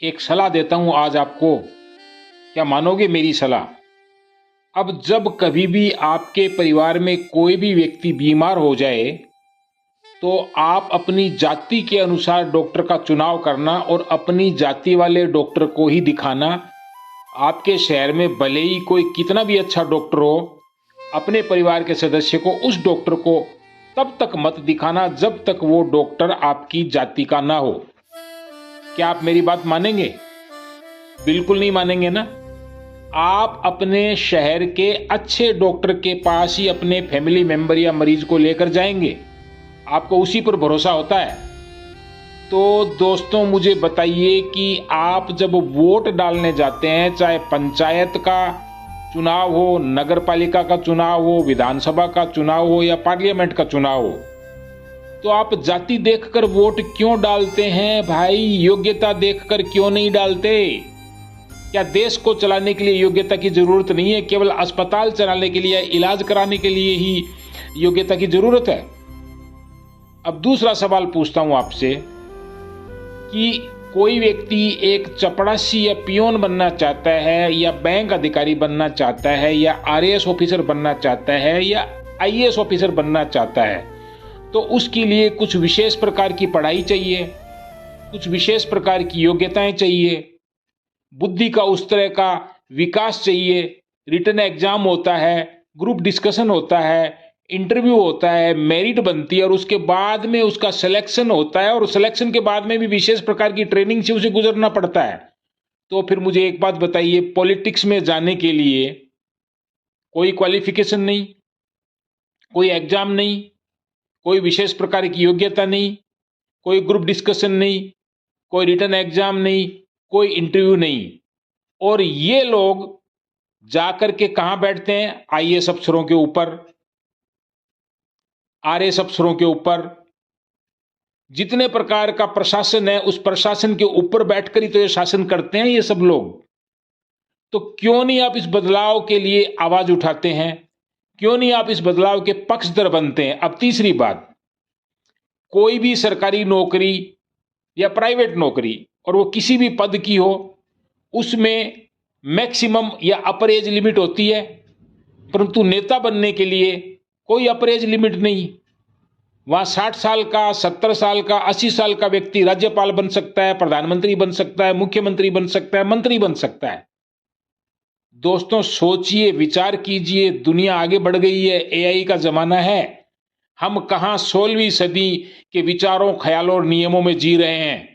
एक सलाह देता हूं आज आपको, क्या मानोगे मेरी सलाह? अब जब कभी भी आपके परिवार में कोई भी व्यक्ति बीमार हो जाए, तो आप अपनी जाति के अनुसार डॉक्टर का चुनाव करना और अपनी जाति वाले डॉक्टर को ही दिखाना। आपके शहर में भले ही कोई कितना भी अच्छा डॉक्टर हो, अपने परिवार के सदस्य को, उस डॉक्टर को तब तक मत दिखाना जब तक वो डॉक्टर आपकी जाति का ना हो। क्या आप मेरी बात मानेंगे? बिल्कुल नहीं मानेंगे ना। आप अपने शहर के अच्छे डॉक्टर के पास ही अपने फैमिली मेंबर या मरीज को लेकर जाएंगे, आपको उसी पर भरोसा होता है। तो दोस्तों, मुझे बताइए कि आप जब वोट डालने जाते हैं, चाहे पंचायत का चुनाव हो, नगर पालिका का चुनाव हो, विधानसभा का चुनाव हो या पार्लियामेंट का चुनाव हो, तो आप जाति देखकर वोट क्यों डालते हैं भाई? योग्यता देखकर क्यों नहीं डालते? क्या देश को चलाने के लिए योग्यता की जरूरत नहीं है? केवल अस्पताल चलाने के लिए, इलाज कराने के लिए ही योग्यता की जरूरत है? अब दूसरा सवाल पूछता हूं आपसे कि कोई व्यक्ति एक चपरासी या पियोन बनना चाहता है, या बैंक अधिकारी बनना चाहता है, या आरएएस ऑफिसर बनना चाहता है, या आईएएस ऑफिसर बनना चाहता है, तो उसके लिए कुछ विशेष प्रकार की पढ़ाई चाहिए, कुछ विशेष प्रकार की योग्यताएं चाहिए, बुद्धि का उस तरह का विकास चाहिए। रिटन एग्जाम होता है, ग्रुप डिस्कशन होता है, इंटरव्यू होता है, मेरिट बनती है और उसके बाद में उसका सिलेक्शन होता है, और सिलेक्शन के बाद में भी विशेष प्रकार की ट्रेनिंग से उसे गुजरना पड़ता है। तो फिर मुझे एक बात बताइए, पॉलिटिक्स में जाने के लिए कोई क्वालिफिकेशन नहीं, कोई एग्जाम नहीं, कोई विशेष प्रकार की योग्यता नहीं, कोई ग्रुप डिस्कशन नहीं, कोई रिटन एग्जाम नहीं, कोई इंटरव्यू नहीं, और ये लोग जाकर के कहां बैठते हैं? आईएएस अफसरों के ऊपर, आरएएस अफसरों के ऊपर। जितने प्रकार का प्रशासन है, उस प्रशासन के ऊपर बैठकर ही तो ये शासन करते हैं ये सब लोग। तो क्यों नहीं आप इस बदलाव के लिए आवाज उठाते हैं? क्यों नहीं आप इस बदलाव के पक्षधर बनते हैं? अब तीसरी बात, कोई भी सरकारी नौकरी या प्राइवेट नौकरी, और वो किसी भी पद की हो, उसमें मैक्सिमम या अपर एज लिमिट होती है, परंतु नेता बनने के लिए कोई अपर एज लिमिट नहीं। वहां 60 साल का, 70 साल का, 80 साल का व्यक्ति राज्यपाल बन सकता है, प्रधानमंत्री बन सकता है, मुख्यमंत्री बन सकता है, मंत्री बन सकता है। दोस्तों, सोचिए, विचार कीजिए, दुनिया आगे बढ़ गई है, एआई का जमाना है। हम कहां 16वीं सदी के विचारों, ख्यालों और नियमों में जी रहे हैं।